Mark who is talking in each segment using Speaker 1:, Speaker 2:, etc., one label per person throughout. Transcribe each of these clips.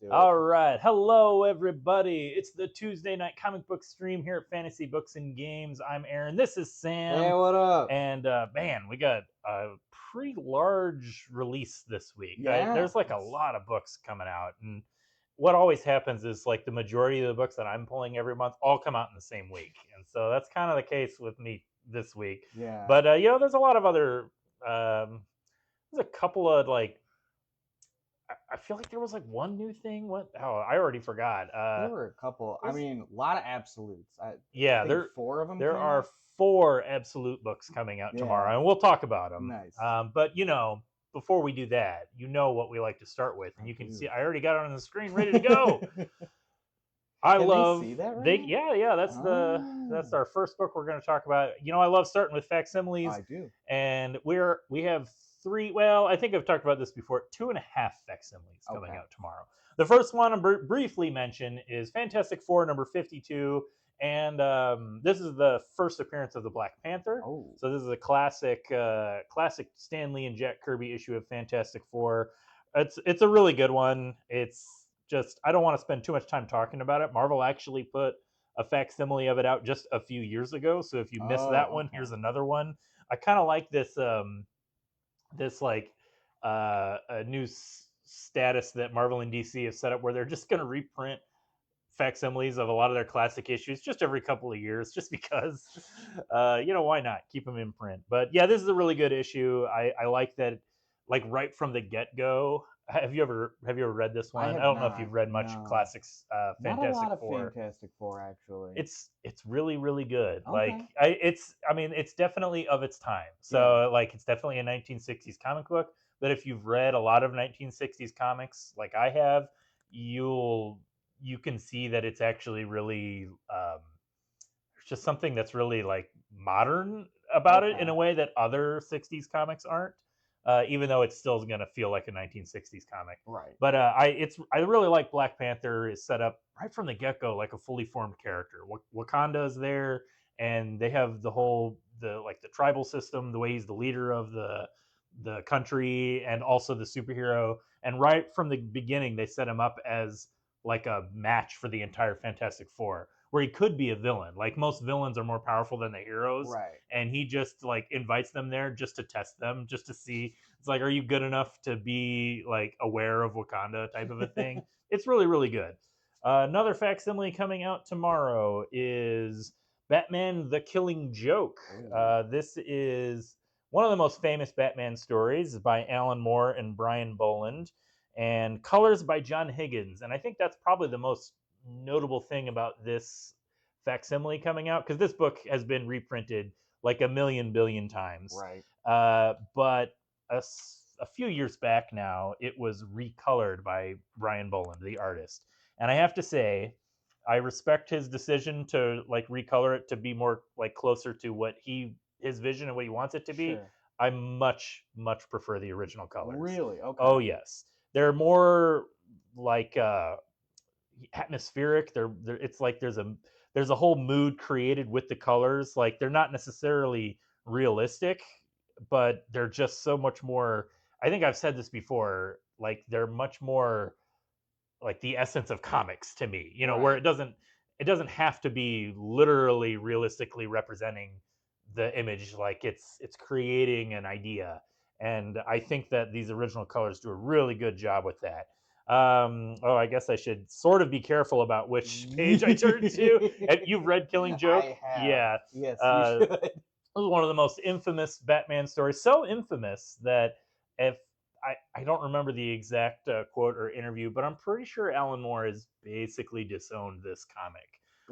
Speaker 1: Do it.
Speaker 2: All right. Hello, everybody. It's the Tuesday night comic book stream here at Fantasy Books and Games. I'm Aaron. This is
Speaker 1: Hey,
Speaker 2: Sam.
Speaker 1: what up?
Speaker 2: And man, we got a pretty large release this week.
Speaker 1: Yeah.
Speaker 2: There's like a lot of books coming out. And what always happens is like the majority of the books that I'm pulling every month all come out in the same week. And so that's kind of the case with me this week.
Speaker 1: Yeah.
Speaker 2: But, there's a lot of other, there's a couple of like, I feel like there was like one new thing. What? Oh, I already forgot.
Speaker 1: There were a couple. I mean, a lot of absolutes. I
Speaker 2: Yeah,
Speaker 1: think four of them
Speaker 2: there
Speaker 1: came
Speaker 2: are
Speaker 1: out.
Speaker 2: 4 absolute books coming out
Speaker 1: Yeah.
Speaker 2: tomorrow, and we'll talk about them.
Speaker 1: Nice.
Speaker 2: But before we do that, what we like to start with, and you can see I already got it on the screen, ready to go.
Speaker 1: Can they see that right now?
Speaker 2: Yeah, that's our first book we're going to talk about. I love starting with facsimiles.
Speaker 1: I do.
Speaker 2: And we have 3. Well, I think I've talked about this before. 2.5 facsimiles coming out tomorrow. The first one I'm briefly mention is Fantastic Four number 52, and this is the first appearance of the Black Panther.
Speaker 1: Oh.
Speaker 2: So this is a classic Stan Lee and Jack Kirby issue of Fantastic Four. It's a really good one. It's just, I don't want to spend too much time talking about it. Marvel actually put a facsimile of it out just a few years ago. So if you missed that one, here's another one. I kind of like this a new status that Marvel and DC have set up where they're just going to reprint facsimiles of a lot of their classic issues just every couple of years, just because why not keep them in print. But yeah, this is a really good issue. I like that, like right from the get-go. Have you ever read this one? I don't know if you've read much classics
Speaker 1: Not
Speaker 2: Fantastic
Speaker 1: a lot of
Speaker 2: Four.
Speaker 1: Fantastic Four, actually.
Speaker 2: It's really, really good.
Speaker 1: Okay.
Speaker 2: It's definitely of its time. So like it's definitely a 1960s comic book, but if you've read a lot of 1960s comics like I have, you can see that it's actually really just something that's really like modern about it in a way that other 60s comics aren't. Even though it's still going to feel like a 1960s comic,
Speaker 1: Right.
Speaker 2: But I really like Black Panther is set up right from the get go like a fully formed character. Wakanda is there, and they have the tribal system, the way he's the leader of the country, and also the superhero. And right from the beginning, they set him up as like a match for the entire Fantastic Four, where he could be a villain. Like most villains are more powerful than the heroes,
Speaker 1: Right.
Speaker 2: and he just like invites them there just to test them, just to see. It's like, are you good enough to be like aware of Wakanda type of a thing? It's really, really good. Another facsimile coming out tomorrow is Batman: The Killing Joke. This is one of the most famous Batman stories by Alan Moore and Brian Boland, and colors by John Higgins. And I think that's probably the most notable thing about this facsimile coming out, because this book has been reprinted like a million billion times.
Speaker 1: Right.
Speaker 2: But a few years back now, it was recolored by Brian Boland, the artist. And I have to say, I respect his decision to like recolor it to be more like closer to what his vision and what he wants it to be.
Speaker 1: Sure.
Speaker 2: I much prefer the original colors.
Speaker 1: Really? Okay.
Speaker 2: Oh yes, they're more like atmospheric. It's like there's a whole mood created with the colors. Like they're not necessarily realistic, but they're just so much more. I think I've said this before. Like they're much more like the essence of comics to me. Where it doesn't have to be literally realistically representing the image. Like it's creating an idea, and I think that these original colors do a really good job with that. I guess I should sort of be careful about which page I turn to. You've read Killing Joke?
Speaker 1: I have.
Speaker 2: Yeah.
Speaker 1: Yes, you should.
Speaker 2: This was one of the most infamous Batman stories. So infamous that if I don't remember the exact quote or interview, but I'm pretty sure Alan Moore has basically disowned this comic.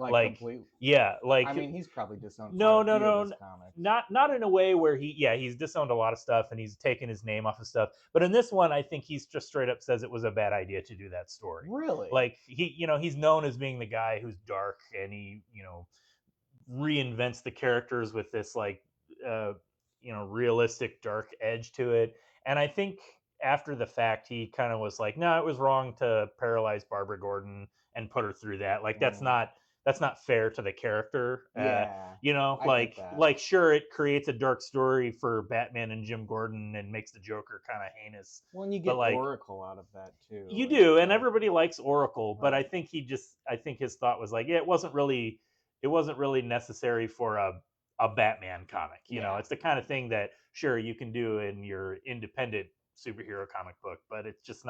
Speaker 1: Like completely.
Speaker 2: Yeah, like
Speaker 1: I mean, he's probably disowned.
Speaker 2: No,
Speaker 1: comics.
Speaker 2: not in a way where he's disowned a lot of stuff and he's taken his name off of stuff. But in this one, I think he's just straight up says it was a bad idea to do that story.
Speaker 1: Really?
Speaker 2: Like he's known as being the guy who's dark, and he reinvents the characters with this like realistic dark edge to it. And I think after the fact, he kind of was like, no, it was wrong to paralyze Barbara Gordon and put her through that. Like that's not that's not fair to the character.
Speaker 1: Yeah,
Speaker 2: You know,
Speaker 1: I get that.
Speaker 2: like sure, it creates a dark story for Batman and Jim Gordon and makes the Joker kind of heinous,
Speaker 1: Well, and you
Speaker 2: but
Speaker 1: get
Speaker 2: like
Speaker 1: Oracle out of that too,
Speaker 2: you
Speaker 1: and it's
Speaker 2: do, and
Speaker 1: like,
Speaker 2: everybody likes Oracle, but
Speaker 1: right.
Speaker 2: I think his thought was like, yeah, it wasn't really necessary for a Batman comic. You know,
Speaker 1: Yeah,
Speaker 2: it's the kind of thing that sure you can do in your independent superhero comic book, but it's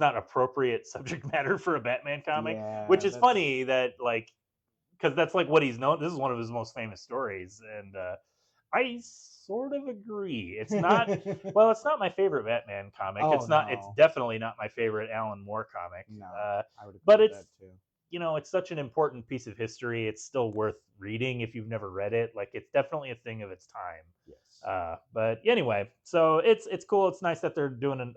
Speaker 2: not appropriate subject matter for a Batman comic, which
Speaker 1: yeah,
Speaker 2: is
Speaker 1: that's
Speaker 2: funny that like because that's like what he's known. This is one of his most famous stories, and I sort of agree. It's not well, it's not my favorite Batman comic.
Speaker 1: oh
Speaker 2: It's
Speaker 1: no,
Speaker 2: definitely not my favorite Alan Moore comic.
Speaker 1: no, I would agree
Speaker 2: But
Speaker 1: with
Speaker 2: it's
Speaker 1: that too.
Speaker 2: you know, it's such an important piece of history. It's still worth reading if you've never read it. Like it's definitely a thing of its time.
Speaker 1: Yes.
Speaker 2: But anyway, so it's cool. It's nice that they're doing an.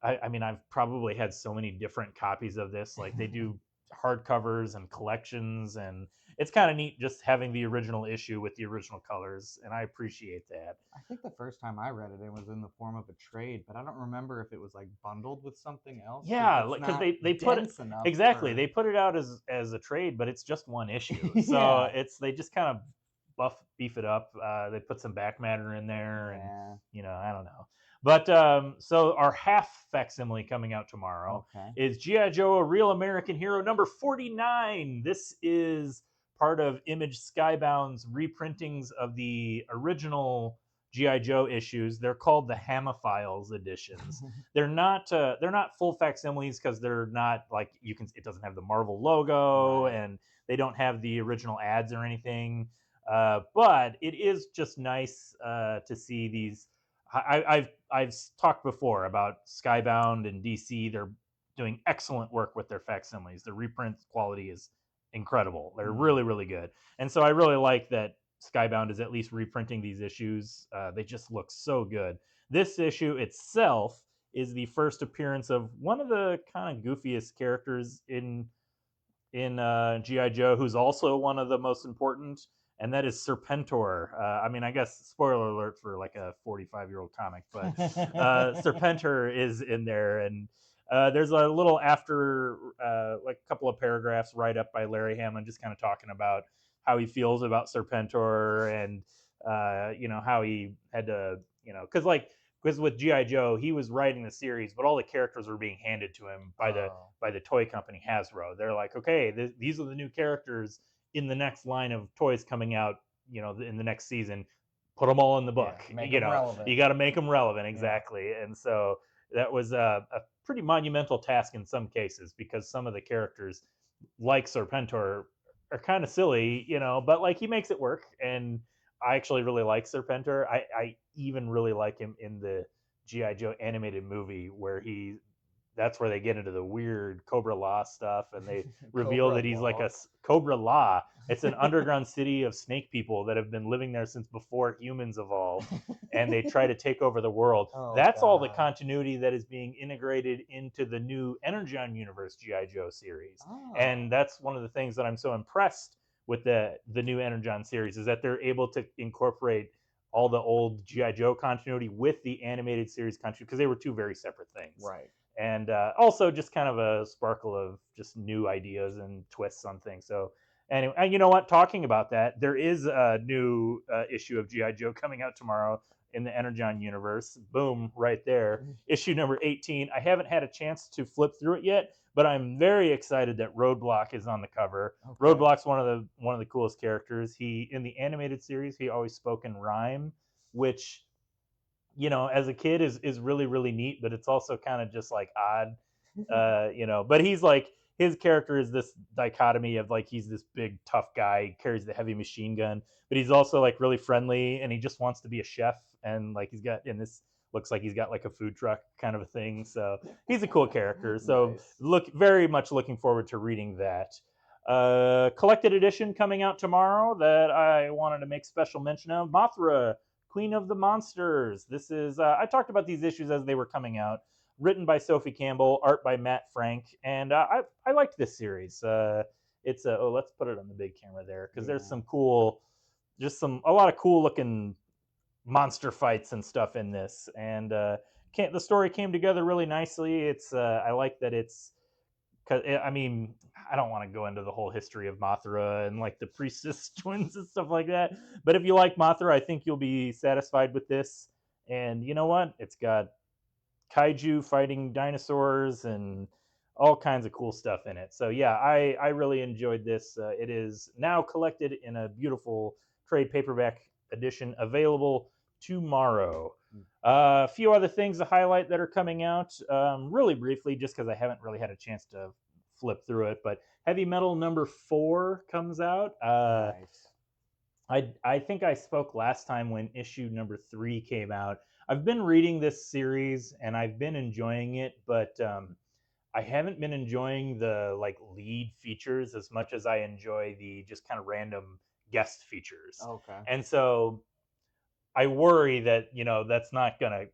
Speaker 2: I mean, I've probably had so many different copies of this. Like they do hardcovers and collections, and it's kind of neat just having the original issue with the original colors, and I appreciate that.
Speaker 1: I think the first time I read it, it was in the form of a trade, but I don't remember if it was like bundled with something else because
Speaker 2: Yeah,
Speaker 1: it's
Speaker 2: because
Speaker 1: not
Speaker 2: they put it
Speaker 1: dense enough
Speaker 2: exactly.
Speaker 1: for.
Speaker 2: They put it out as a trade, but it's just one issue, so
Speaker 1: Yeah.
Speaker 2: it's they just kind of beef it up. They put some back matter in there, and
Speaker 1: Yeah.
Speaker 2: you know I don't know. But so our half facsimile coming out tomorrow
Speaker 1: Okay.
Speaker 2: is GI Joe: A Real American Hero number 49. This is part of Image Skybound's reprintings of the original GI Joe issues. They're called the Hamophiles editions. They're not full facsimiles because they're not like you can. It doesn't have the Marvel logo,
Speaker 1: Right.
Speaker 2: and they don't have the original ads or anything. But it is just nice to see these. I've talked before about Skybound and DC. They're doing excellent work with their facsimiles. The reprint quality is incredible. They're
Speaker 1: Mhm.
Speaker 2: really good, and so I really like that Skybound is at least reprinting these issues. They just look so good. This issue itself is the first appearance of one of the kind of goofiest characters in GI Joe, who's also one of the most important, and that is Serpentor. I mean, I guess spoiler alert for like a 45-year-old comic, but Serpentor is in there, and there's a little after, like a couple of paragraphs right up by Larry Hammond, just kind of talking about how he feels about Serpentor, and you know how he had to, you know, because with GI Joe, he was writing the series, but all the characters were being handed to him
Speaker 1: Oh.
Speaker 2: by the toy company Hasbro. They're like, okay, these are the new characters in the next line of toys coming out, you know, in the next season. Put them all in the
Speaker 1: Yeah.
Speaker 2: book.
Speaker 1: Make
Speaker 2: You
Speaker 1: them
Speaker 2: know,
Speaker 1: relevant.
Speaker 2: you got to make them relevant
Speaker 1: Yeah.
Speaker 2: exactly. And so that was a pretty monumental task in some cases because some of the characters, like Serpentor, are kind of silly, you know, but like he makes it work. And I actually really like Serpentor. I even really like him in the GI Joe animated movie where that's where they get into the weird Cobra Law stuff, and they reveal
Speaker 1: Cobra
Speaker 2: that he's like
Speaker 1: Law.
Speaker 2: Cobra Law. It's an underground city of snake people that have been living there since before humans evolved, and they try to take over the world.
Speaker 1: Oh
Speaker 2: That's all the
Speaker 1: God.
Speaker 2: continuity that is being integrated into the new Energon Universe GI Joe series,
Speaker 1: Oh.
Speaker 2: and that's one of the things that I'm so impressed with the new Energon series is that they're able to incorporate all the old GI Joe continuity with the animated series continuity because they were two very separate things,
Speaker 1: Right.
Speaker 2: and also just kind of a sparkle of just new ideas and twists on things. So anyway, and you know what? Talking about that, there is a new issue of GI Joe coming out tomorrow in the Energon universe. Boom, right there, issue number 18. I haven't had a chance to flip through it yet, but I'm very excited that Roadblock is on the cover.
Speaker 1: Okay.
Speaker 2: Roadblock's one of the coolest characters. He in the animated series, he always spoke in rhyme, which you know as a kid is really neat, but it's also kind of just like odd, you know. But he's like his character is this dichotomy of like he's this big tough guy, carries the heavy machine gun, but he's also like really friendly and he just wants to be a chef, and like he's got in this looks like he's got like a food truck kind of a thing. So he's a cool character. So
Speaker 1: Nice.
Speaker 2: look very much looking forward to reading that. Collected edition coming out tomorrow that I wanted to make special mention of: Mothra, Queen of the Monsters. This is I talked about these issues as they were coming out. Written by Sophie Campbell, art by Matt Frank, and I liked this series. It's oh, let's put it on the big camera there because there's
Speaker 1: Yeah.
Speaker 2: some cool, just a lot of cool looking monster fights and stuff in this, and the story came together really nicely. It's I like that it's because I mean I don't want to go into the whole history of Mothra and like the priestess twins and stuff like that. But if you like Mothra, I think you'll be satisfied with this. And you know what? It's got kaiju fighting dinosaurs and all kinds of cool stuff in it. So yeah, I really enjoyed this. It is now collected in a beautiful trade paperback edition, available tomorrow. A few other things to highlight that are coming out, really briefly, just because I haven't really had a chance to flip through it. But Heavy Metal #4 comes out.
Speaker 1: Nice.
Speaker 2: I think I spoke last time when issue #3 came out. I've been reading this series and I've been enjoying it, but I haven't been enjoying the like lead features as much as I enjoy the just kind of random guest features.
Speaker 1: Okay.
Speaker 2: And so I worry that, you know, that's not going to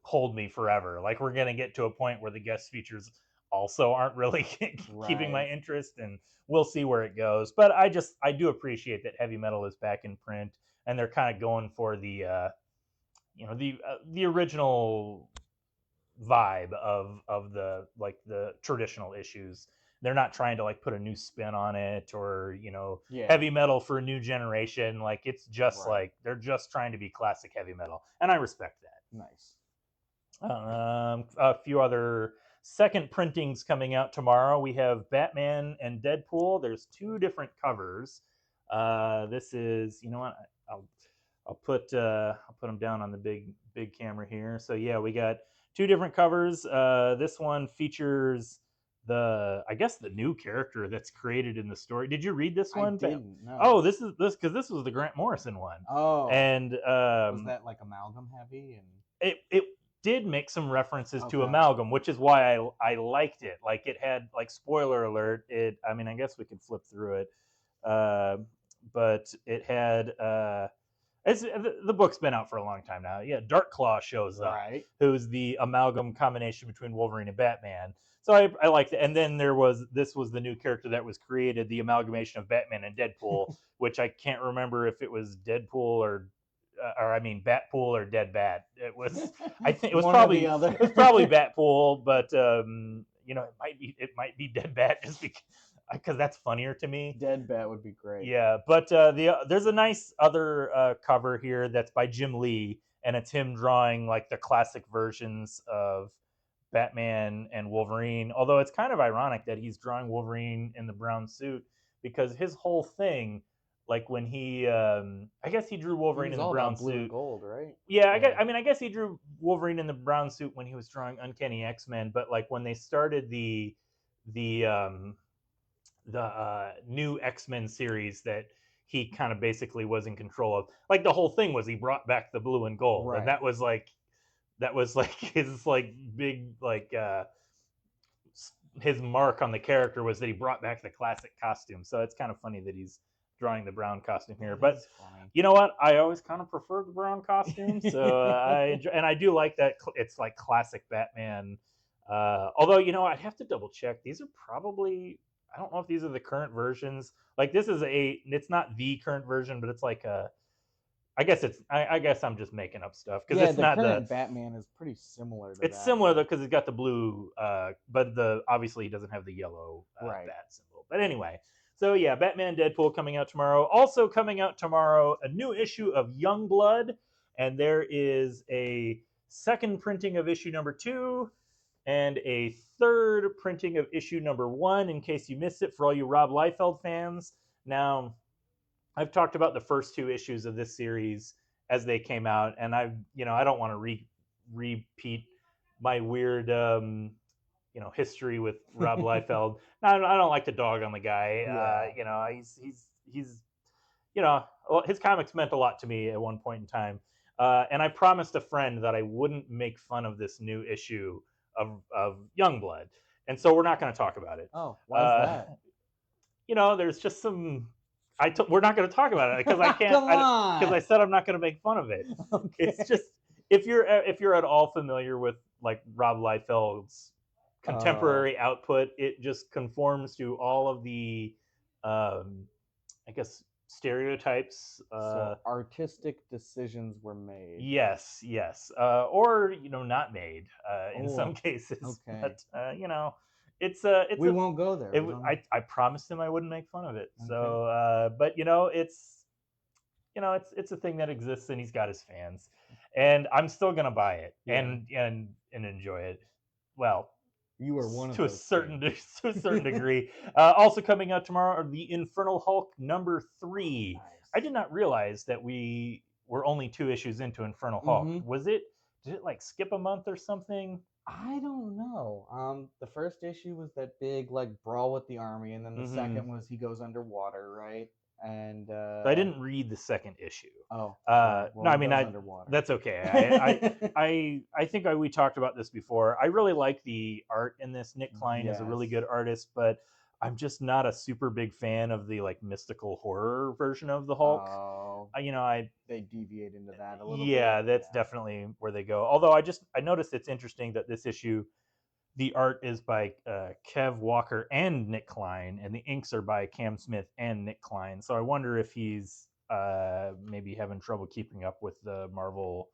Speaker 2: hold me forever. Like we're going to get to a point where the guest features also aren't really keeping my
Speaker 1: Right.
Speaker 2: interest, and we'll see where it goes. But I do appreciate that Heavy Metal is back in print and they're kind of going for the the original vibe of the like the traditional issues. They're not trying to like put a new spin on it or, you know,
Speaker 1: Yeah.
Speaker 2: heavy metal for a new generation. Like it's just
Speaker 1: Right.
Speaker 2: like they're just trying to be classic heavy metal, and I respect that.
Speaker 1: Nice.
Speaker 2: A few other second printings coming out tomorrow. We have Batman and Deadpool. There's two different covers. This is, you know what? I'll put them down on the big camera here. So yeah, we got two different covers. This one features I guess the new character that's created in the story. Did you read this one?
Speaker 1: I didn't. No.
Speaker 2: Oh, this because this was the Grant Morrison one.
Speaker 1: Oh.
Speaker 2: And
Speaker 1: was that like amalgam heavy? And
Speaker 2: it did make some references to
Speaker 1: Okay.
Speaker 2: amalgam, which is why I liked it. Like it had like spoiler alert. I mean, I guess we could flip through it, but it had. The book's been out for a long time now. Yeah, Dark Claw shows up,
Speaker 1: right.
Speaker 2: who's the amalgam combination between Wolverine and Batman. So I liked it. And then this was the new character that was created, the amalgamation of Batman and Deadpool, which I can't remember if it was Deadpool or I mean Batpool or Dead Bat. It was I think it was
Speaker 1: One or
Speaker 2: probably
Speaker 1: the other.
Speaker 2: it was probably Batpool, but you know it might be Dead Bat just because that's funnier to me.
Speaker 1: Dead Bat would be great.
Speaker 2: Yeah, but there's a nice other cover here that's by Jim Lee, and it's him drawing like the classic versions of Batman and Wolverine. Although it's kind of ironic that he's drawing Wolverine in the brown suit because his whole thing, like when I guess he drew Wolverine
Speaker 1: He's
Speaker 2: in the
Speaker 1: all
Speaker 2: brown
Speaker 1: about blue
Speaker 2: suit.
Speaker 1: and gold, right?
Speaker 2: Yeah, I guess he drew Wolverine in the brown suit when he was drawing Uncanny X-Men, but like when they started the new X-Men series that he kind of basically was in control of. Like the whole thing was he brought back the blue and gold,
Speaker 1: Right.
Speaker 2: and that was like his like big like his mark on the character was that he brought back the classic costume. So it's kind of funny that he's drawing the brown costume here. But you know what? I always kind of prefer the brown costume, so I enjoy, and I do like that it's like classic Batman. Although you know, I'd have to double check. These are probably I don't know if these are the current versions. Like this is it's not the current version, but it's like I guess I'm just making up stuff because it's
Speaker 1: the
Speaker 2: not
Speaker 1: current Batman is pretty similar to
Speaker 2: it's
Speaker 1: that.
Speaker 2: similar though because it's got the blue, but obviously he doesn't have the yellow
Speaker 1: Right.
Speaker 2: bat symbol. But anyway, so yeah, Batman Deadpool coming out tomorrow. Also coming out tomorrow, a new issue of Youngblood, and there is a second printing of issue #2 and a third printing of issue #1 in case you missed it for all you Rob Liefeld fans. Now, I've talked about the first two issues of this series as they came out, and I don't want to repeat my weird history with Rob Liefeld. I don't like to dog on the guy.
Speaker 1: Yeah.
Speaker 2: He's his comics meant a lot to me at one point in time, and I promised a friend that I wouldn't make fun of this new issue of Youngblood, and so we're not going to talk about it.
Speaker 1: Oh, why's that?
Speaker 2: You know, there's just some. We're not going to talk about it because I can't.
Speaker 1: Come on.
Speaker 2: Because I said I'm not going to make fun of it.
Speaker 1: Okay.
Speaker 2: It's just if you're at all familiar with like Rob Liefeld's contemporary output, it just conforms to all of the, I guess, stereotypes.
Speaker 1: So artistic decisions were made.
Speaker 2: Yes, or not made in some cases.
Speaker 1: Okay.
Speaker 2: But it's
Speaker 1: We
Speaker 2: a
Speaker 1: won't go there.
Speaker 2: it,
Speaker 1: We don't.
Speaker 2: I promised him I wouldn't make fun of it.
Speaker 1: Okay.
Speaker 2: So, but it's a thing that exists, and he's got his fans, and I'm still gonna buy it
Speaker 1: Yeah.
Speaker 2: and enjoy it. Well,
Speaker 1: You are one of
Speaker 2: to a
Speaker 1: those
Speaker 2: certain
Speaker 1: fans.
Speaker 2: to a certain degree. Also coming out tomorrow are the Infernal Hulk #3.
Speaker 1: Nice.
Speaker 2: I did not realize that we were only 2 issues into Infernal Hulk.
Speaker 1: Mhm.
Speaker 2: Did it like skip a month or something?
Speaker 1: I don't know. The first issue was that big like brawl with the army, and then the
Speaker 2: Mhm.
Speaker 1: second was he goes underwater, right? And
Speaker 2: So I didn't read the second issue.
Speaker 1: oh, sorry.
Speaker 2: No,
Speaker 1: Well,
Speaker 2: I
Speaker 1: he
Speaker 2: mean,
Speaker 1: goes underwater.
Speaker 2: that's okay. I think we talked about this before. I really like the art in this. Nick Klein is a really
Speaker 1: Yes.
Speaker 2: good artist, but I'm just not a super big fan of the like mystical horror version of the Hulk.
Speaker 1: Oh,
Speaker 2: I
Speaker 1: they deviate into that a little
Speaker 2: yeah,
Speaker 1: bit.
Speaker 2: that's
Speaker 1: Yeah.
Speaker 2: definitely where they go. Although I noticed it's interesting that this issue, the art is by Kev Walker and Nick Klein, and the inks are by Cam Smith and Nick Klein. So I wonder if he's maybe having trouble keeping up with the Marvel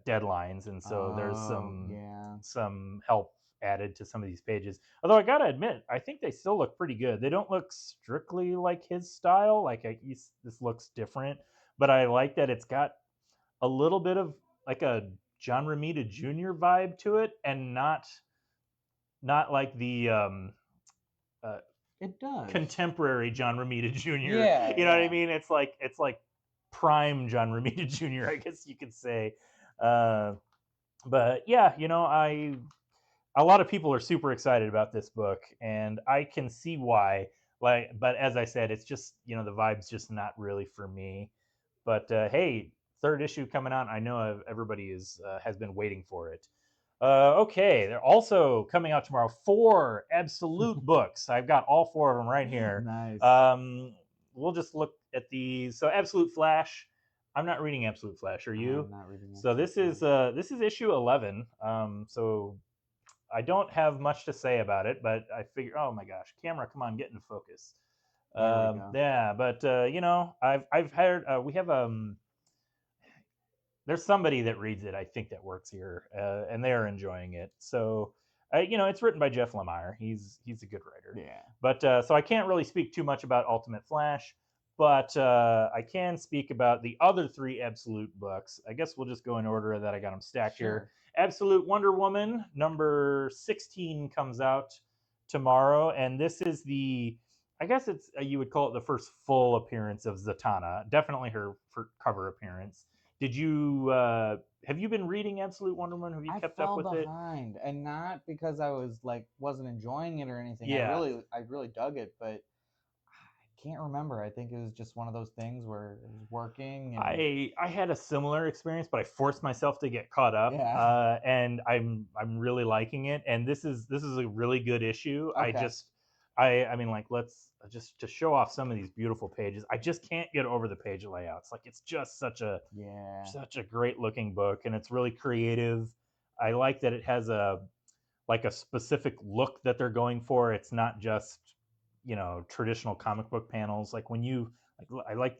Speaker 2: deadlines, and so there's
Speaker 1: Yeah.
Speaker 2: some help added to some of these pages. Although I gotta admit, I think they still look pretty good. They don't look strictly like his style. Like this looks different, but I like that it's got a little bit of like a John Romita Jr. vibe to it, and not like the uh,
Speaker 1: It does.
Speaker 2: contemporary John Romita Jr.
Speaker 1: Yeah,
Speaker 2: You know what I
Speaker 1: yeah.
Speaker 2: mean? It's like prime John Romita Jr. I guess you could say. Uh, but yeah, a lot of people are super excited about this book, and I can see why. Like, but as I said, it's just the vibe's just not really for me. But hey, third issue coming out. I know everybody has been waiting for it. Okay, they're also coming out tomorrow. 4 absolute books. I've got all 4 of them right here.
Speaker 1: Nice.
Speaker 2: We'll just look at these. So Absolute Flash. I'm not reading Absolute Flash. Are you?
Speaker 1: I'm not reading
Speaker 2: So this is issue 11. So I don't have much to say about it, but I figure, oh my gosh, camera, come on, get into focus.
Speaker 1: There we go.
Speaker 2: Yeah, but I've heard we have there's somebody that reads it, I think, that works here, and they are enjoying it. So, it's written by Jeff Lemire. He's a good writer.
Speaker 1: Yeah.
Speaker 2: But so I can't really speak too much about Ultimate Flash, but I can speak about the other 3 Absolute books. I guess we'll just go in order that I got them stacked here. Absolute Wonder Woman number 16 comes out tomorrow, and this is I guess it's you would call it the first full appearance of Zatanna. Definitely her cover appearance. Did you have you been reading Absolute Wonder Woman? Have you kept up with it?
Speaker 1: I fell behind, and not because I was wasn't enjoying it or anything.
Speaker 2: Yeah.
Speaker 1: I really dug it, but I can't remember. I think it was just one of those things where it was working. And
Speaker 2: I had a similar experience, but I forced myself to get caught up.
Speaker 1: Yeah.
Speaker 2: And I'm really liking it. And this is a really good issue.
Speaker 1: Okay.
Speaker 2: I mean, like, let's just to show off some of these beautiful pages. I just can't get over the page layouts. Like, it's just such a great looking book, and it's really creative. I like that it has a specific look that they're going for. It's not just traditional comic book panels. Like when you I like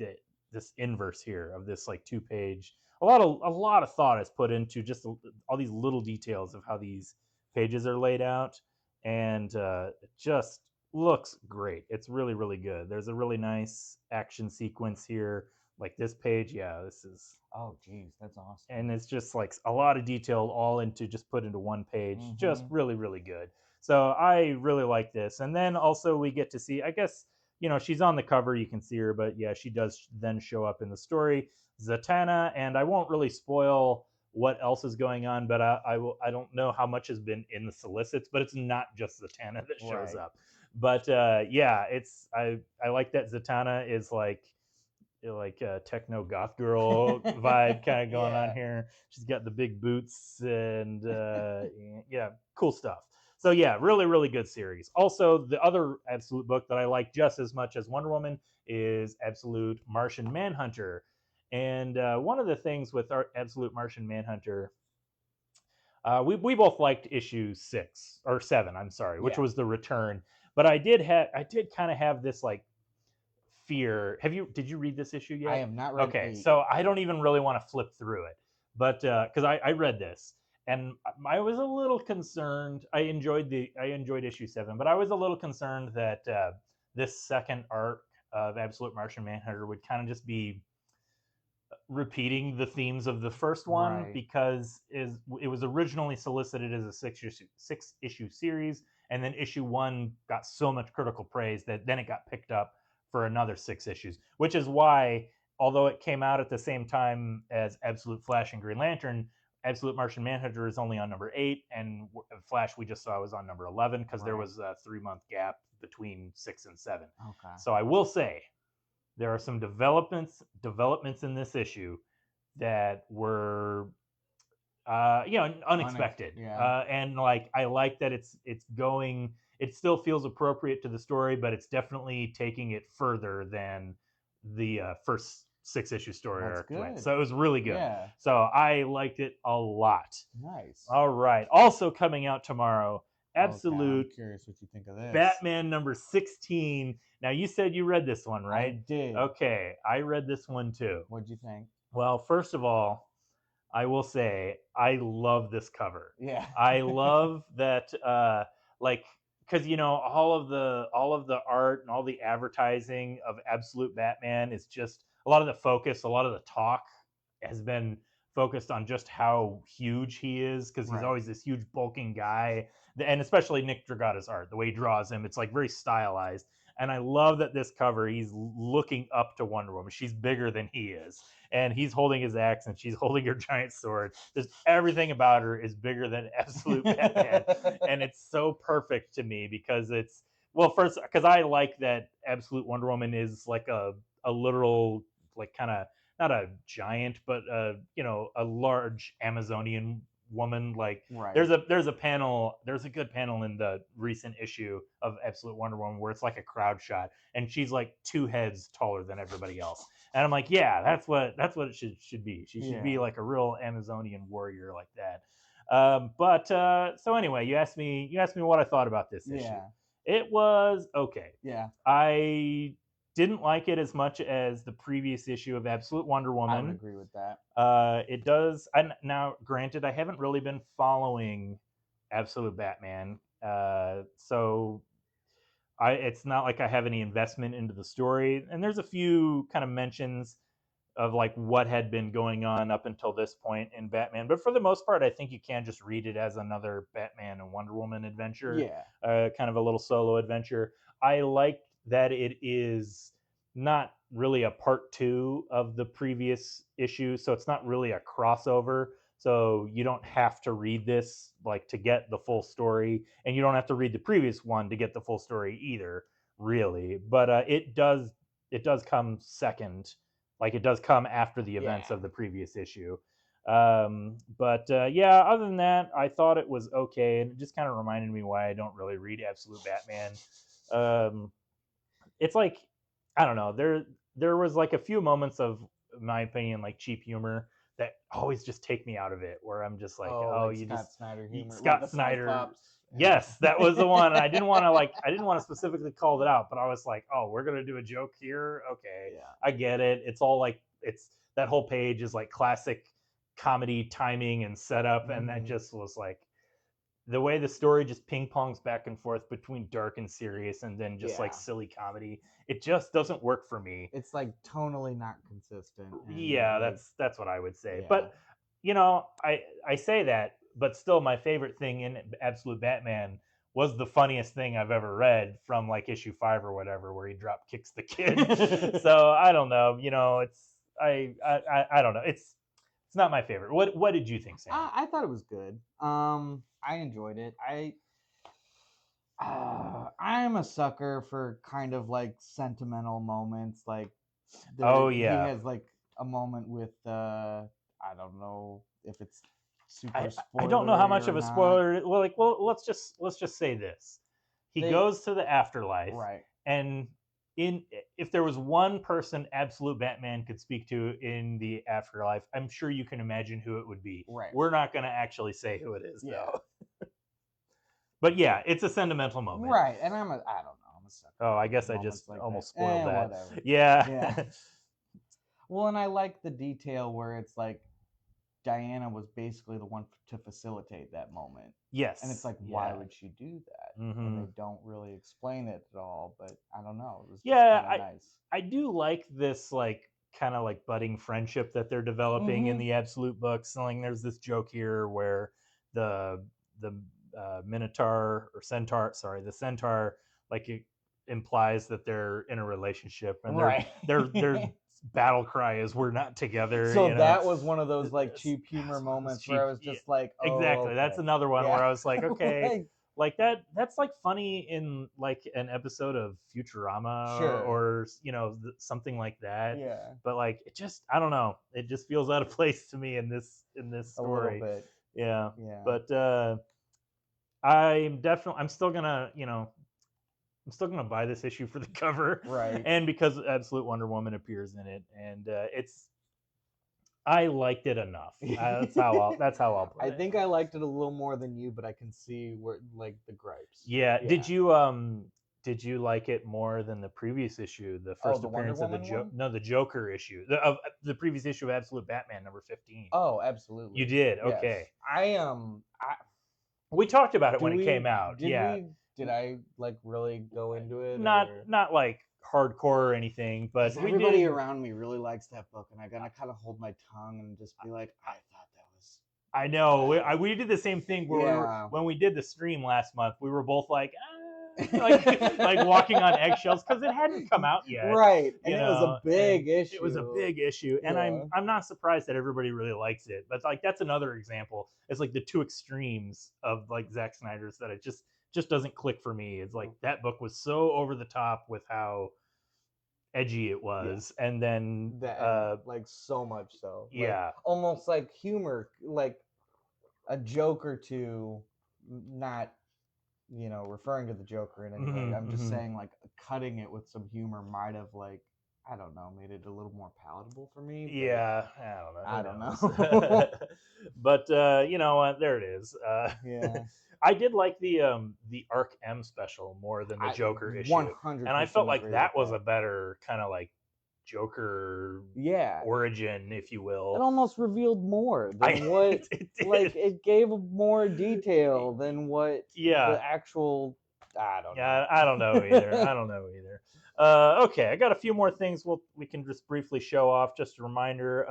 Speaker 2: this inverse here of this like 2-page. A lot of thought is put into just all these little details of how these pages are laid out, and it just looks great. It's really, really good. There's a really nice action sequence here. Like this page, yeah, this is.
Speaker 1: Oh, geez, that's awesome.
Speaker 2: And it's just like a lot of detail all just put into one page.
Speaker 1: Mhm.
Speaker 2: Just really, really good. So I really like this. And then also we get to see, I guess, she's on the cover, you can see her, but yeah, she does then show up in the story, Zatanna, and I won't really spoil what else is going on, but I don't know how much has been in the solicits, but it's not just Zatanna that shows
Speaker 1: Right.
Speaker 2: up. But yeah, I like that Zatanna is like a techno goth girl vibe kind of going on here. She's got the big boots and yeah, cool stuff. So yeah, really, really good series. Also, the other Absolute book that I like just as much as Wonder Woman is Absolute Martian Manhunter. And one of the things with our Absolute Martian Manhunter, we both liked issue 6 or 7, I'm sorry, which was the return. But I did kind of have this like fear. Did you read this issue yet?
Speaker 1: I have not read.
Speaker 2: Okay, so I don't even really want to flip through it, but because I read this, and I was a little concerned. I enjoyed issue 7, but I was a little concerned that this second arc of Absolute Martian Manhunter would kind of just be repeating the themes of the first one
Speaker 1: Right.
Speaker 2: because it was originally solicited as a six issue series, and then issue 1 got so much critical praise that then it got picked up for another 6 issues, which is why, although it came out at the same time as Absolute Flash and Green Lantern, Absolute Martian Manhunter is only on number 8, and Flash we just saw was on number 11 because there
Speaker 1: Right.
Speaker 2: was a 3-month gap between 6 and 7.
Speaker 1: Okay.
Speaker 2: So I will say there are some developments in this issue that were unexpected.
Speaker 1: Yeah.
Speaker 2: And like I like that it's going, it still feels appropriate to the story, but it's definitely taking it further than the first 6 issue story
Speaker 1: That's
Speaker 2: arc went.
Speaker 1: good.
Speaker 2: So it was really good.
Speaker 1: Yeah.
Speaker 2: So I liked it a lot.
Speaker 1: Nice.
Speaker 2: All right. Also coming out tomorrow,
Speaker 1: Okay,
Speaker 2: Absolute
Speaker 1: I'm curious what you think of this.
Speaker 2: Batman number 16. Now you said you read this one, right?
Speaker 1: I did.
Speaker 2: Okay, I read this one too.
Speaker 1: What'd you think?
Speaker 2: Well, first of all, I will say I love this cover.
Speaker 1: Yeah.
Speaker 2: I love that like, because all of the art and all the advertising of Absolute Batman is just a lot of the focus, a lot of the talk has been focused on just how huge he is, because he's
Speaker 1: Right.
Speaker 2: always this huge bulking guy, and especially Nick Dragata's art, the way he draws him, it's like very stylized. And I love that this cover, he's looking up to Wonder Woman. She's bigger than he is, and he's holding his axe and she's holding her giant sword. Just everything about her is bigger than Absolute Batman. And it's so perfect to me because it's, well, first, because I like that Absolute Wonder Woman is like a literal, like, kind of not a giant, but a large Amazonian woman. Like,
Speaker 1: Right.
Speaker 2: there's a panel, there's a good panel in the recent issue of Absolute Wonder Woman where it's like a crowd shot, and she's like 2 heads taller than everybody else. And I'm like, yeah, that's what it should be. She should be
Speaker 1: Yeah.
Speaker 2: like a real Amazonian warrior like that. So anyway, you asked me what I thought about this issue.
Speaker 1: Yeah.
Speaker 2: It was okay.
Speaker 1: Yeah.
Speaker 2: I didn't like it as much as the previous issue of Absolute Wonder
Speaker 1: I would
Speaker 2: Woman.
Speaker 1: agree with that.
Speaker 2: It does. And now, granted, I haven't really been following Absolute Batman, so it's not like I have any investment into the story. And there's a few kind of mentions of like what had been going on up until this point in Batman, but for the most part, I think you can just read it as another Batman and Wonder Woman adventure.
Speaker 1: Yeah.
Speaker 2: Kind of a little solo adventure. I like that it is not really a part 2 of the previous issue, so it's not really a crossover. So you don't have to read this like to get the full story, and you don't have to read the previous one to get the full story either, really. But it does come second, like it does come after the events of the previous issue. But yeah, other than that, I thought it was okay, and it just kind of reminded me why I don't really read Absolute Batman. It's like, I don't know, there was like a few moments of, in my opinion, like cheap humor that always just take me out of it, where I'm just like,
Speaker 1: like
Speaker 2: you
Speaker 1: Scott
Speaker 2: just
Speaker 1: Snyder humor.
Speaker 2: Scott
Speaker 1: like
Speaker 2: Snyder.
Speaker 1: Cyclops.
Speaker 2: Yes, that was the one. And I didn't want to specifically call it out, but I was like, oh, we're gonna do a joke here. Okay,
Speaker 1: Yeah.
Speaker 2: I get it. It's all like, it's, that whole page is like classic comedy timing and setup, and that just was like, the way the story just ping pongs back and forth between dark and serious, and then just like silly comedy. It just doesn't work for me.
Speaker 1: It's like tonally not consistent.
Speaker 2: Yeah, that's what I would say.
Speaker 1: Yeah.
Speaker 2: But I say that, but still, my favorite thing in Absolute Batman was the funniest thing I've ever read from like issue 5 or whatever, where he drop kicks the kid. So I don't know. It's I don't know. It's not my favorite. What did you think, Sam?
Speaker 1: I thought it was good. I enjoyed it. I'm a sucker for kind of like sentimental moments. Like, he has like a moment with I don't know if it's super.
Speaker 2: I don't know how much
Speaker 1: spoilery
Speaker 2: of
Speaker 1: or
Speaker 2: a
Speaker 1: not.
Speaker 2: spoiler. Well, let's just say this: he goes to the afterlife,
Speaker 1: Right.
Speaker 2: and if there was one person Absolute Batman could speak to in the afterlife, I'm sure you can imagine who it would be.
Speaker 1: Right.
Speaker 2: We're not going to actually say who it is,
Speaker 1: Yeah.
Speaker 2: though. But yeah, it's a sentimental moment.
Speaker 1: Right, and I don't know. I'm a sucker.
Speaker 2: Oh, I guess
Speaker 1: for
Speaker 2: I just
Speaker 1: moments like
Speaker 2: almost
Speaker 1: that.
Speaker 2: spoiled that.
Speaker 1: Whatever.
Speaker 2: Yeah.
Speaker 1: Yeah. Well, and I like the detail where it's like Diana was basically the one to facilitate that moment.
Speaker 2: Yes.
Speaker 1: And it's like, why would she do that? And they don't really explain it at all, but I don't know. It was just kind of nice.
Speaker 2: I do like this, like, kind of like budding friendship that they're developing in the Absolute books. Like, there's this joke here where the Minotaur or Centaur, the Centaur, like, it implies that they're in a relationship, and their battle cry is "We're not together."
Speaker 1: So that was one of those like cheap humor moments where I was just like, oh,
Speaker 2: exactly. Okay. That's another one where I was like, okay. Like that's like funny in like an episode of Futurama or something like that.
Speaker 1: Yeah.
Speaker 2: But like it just, I don't know, it just feels out of place to me in this story.
Speaker 1: A little bit.
Speaker 2: Yeah. But I'm still gonna buy this issue for the cover,
Speaker 1: right?
Speaker 2: And because Absolute Wonder Woman appears in it, and I liked it enough. That's how I'll put it.
Speaker 1: I think I liked it a little more than you, but I can see where like the gripes.
Speaker 2: Yeah. Did you like it more than the previous issue, the first appearance of the Joker issue, the previous issue of Absolute Batman number 15?
Speaker 1: Oh, absolutely.
Speaker 2: You did.
Speaker 1: Yes.
Speaker 2: Okay.
Speaker 1: We
Speaker 2: talked about it when it came out.
Speaker 1: Did I like really go into it?
Speaker 2: Not like hardcore or anything, but
Speaker 1: everybody around me really likes that book, and I gotta kind of hold my tongue and just be like, I thought that was.
Speaker 2: I know we did the same thing where when we did the stream last month, we were both like, like walking on eggshells because it hadn't come out yet,
Speaker 1: right? And it was a big issue.
Speaker 2: It was a big issue, and I'm not surprised that everybody really likes it. But like that's another example. It's like the two extremes of like Zack Snyder's that it just doesn't click for me. It's like that book was so over the top with how edgy it was, and then
Speaker 1: like so much so,
Speaker 2: like,
Speaker 1: almost like humor, like a joke or two, not referring to the Joker in any way. I'm just saying like cutting it with some humor might have like, I don't know, made it a little more palatable for me.
Speaker 2: Yeah,
Speaker 1: I don't know.
Speaker 2: But there it is.
Speaker 1: Yeah.
Speaker 2: I did like the Arc M special more than the Joker issue. 100%. And I felt like that was a better kind of like Joker origin, if you will.
Speaker 1: It almost revealed more than what it like it gave more detail than what the actual I don't know.
Speaker 2: I don't know either. Okay, I got a few more things we can just briefly show off. Just a reminder,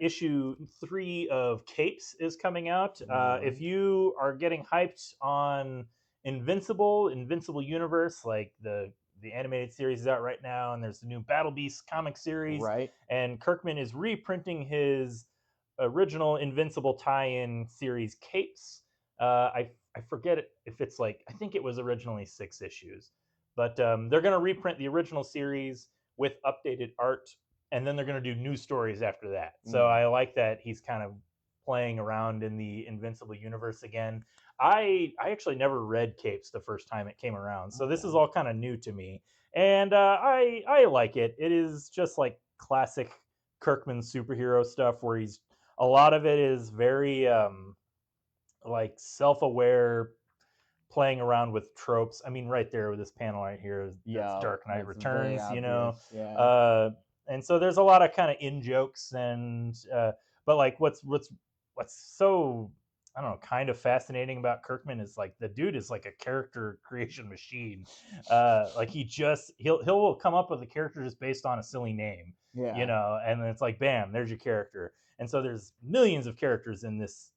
Speaker 2: issue 3 of Capes is coming out. If you are getting hyped on Invincible Universe, like the animated series is out right now, and there's the new Battle Beasts comic series,
Speaker 1: right?
Speaker 2: And Kirkman is reprinting his original Invincible tie-in series Capes. I forget if it's like, I think it was originally 6 issues, but they're going to reprint the original series with updated art, and then they're going to do new stories after that. So I like that he's kind of playing around in the Invincible universe again. I actually never read Capes the first time it came around, so this is all kind of new to me, and I like it. It is just like classic Kirkman superhero stuff, where a lot of it is very like self-aware, playing around with tropes. I mean, right there with this panel right here, that's Dark Knight Returns, and so there's a lot of kind of in jokes, and but like what's so, I don't know, kind of fascinating about Kirkman is like the dude is like a character creation machine. Like he'll come up with a character just based on a silly name, and then it's like, bam, there's your character. And so there's millions of characters in this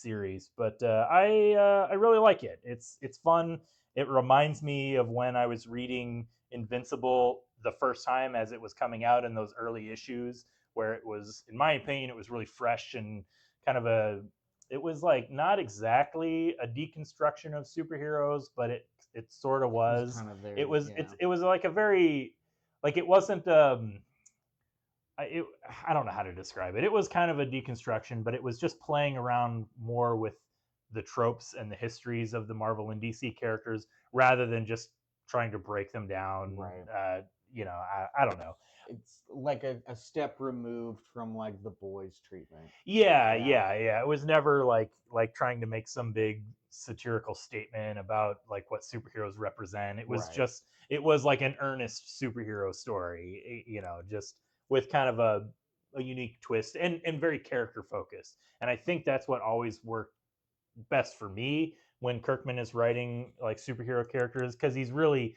Speaker 2: series, but I really like it. It's fun. It reminds me of when I was reading Invincible the first time as it was coming out in those early issues, where it was, in my opinion, it was really fresh and kind of it was like not exactly a deconstruction of superheroes, but it sort of was. It was like a very, like, it wasn't I don't know how to describe it. It was kind of a deconstruction, but it was just playing around more with the tropes and the histories of the Marvel and DC characters rather than just trying to break them down.
Speaker 1: Right.
Speaker 2: I don't know.
Speaker 1: It's like a step removed from like the Boys treatment.
Speaker 2: Yeah. It was never like trying to make some big satirical statement about like what superheroes represent. It was it was like an earnest superhero story, just with kind of a unique twist and very character focused. And I think that's what always worked best for me when Kirkman is writing like superhero characters, because he really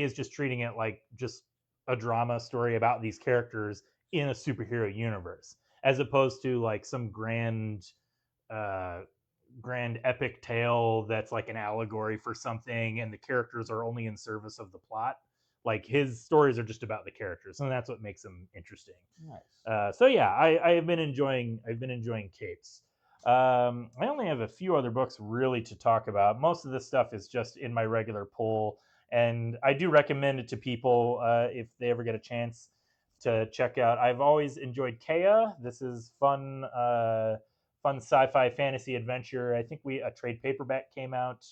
Speaker 2: is just treating it like just a drama story about these characters in a superhero universe, as opposed to like some uh grand epic tale that's like an allegory for something and the characters are only in service of the plot. Like his stories are just about the characters, and that's what makes them interesting.
Speaker 1: Nice.
Speaker 2: So yeah, I've been enjoying Capes. I only have a few other books really to talk about. Most of this stuff is just in my regular pull, and I do recommend it to people if they ever get a chance to check out. I've always enjoyed Kea. This is fun, fun sci-fi fantasy adventure. I think a trade paperback came out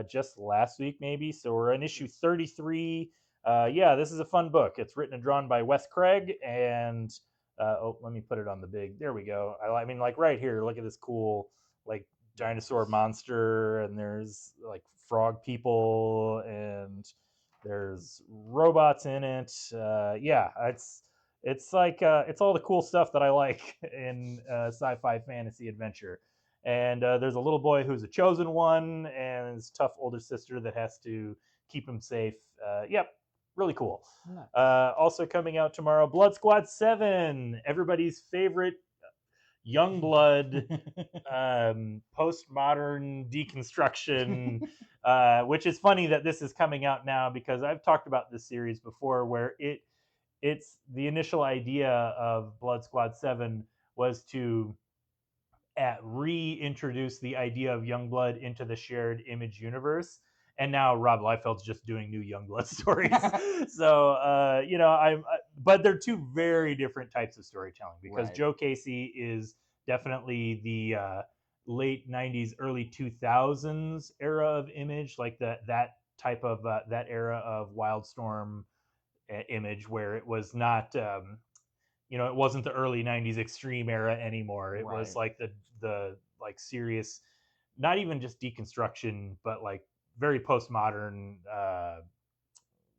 Speaker 2: just last week, maybe. So we're in issue 33. Yeah, this is a fun book. It's written and drawn by Wes Craig, and let me put it on the big. There we go. I mean, like right here. Look at this cool, like dinosaur monster, and there's like frog people, and there's robots in it. Yeah, it's like it's all the cool stuff that I like in sci-fi fantasy adventure. And there's a little boy who's a chosen one, and his tough older sister that has to keep him safe. Yep, really cool.
Speaker 1: Nice.
Speaker 2: Also coming out tomorrow, Blood Squad 7, everybody's favorite young blood postmodern deconstruction, which is funny that this is coming out now because I've talked about this series before, where it's the initial idea of Blood Squad 7 was to reintroduce the idea of Youngblood into the shared Image universe. And now Rob Liefeld's just doing new Youngblood stories. So, you know, but they're two very different types of storytelling, because
Speaker 1: Right.
Speaker 2: Joe Casey is definitely the late 90s, early 2000s era of Image, like that type of, that era of Wildstorm Image, where it was not, you know, it wasn't the early 90s extreme era anymore. It was
Speaker 1: Right.
Speaker 2: like the like serious, not even just deconstruction, but like very postmodern,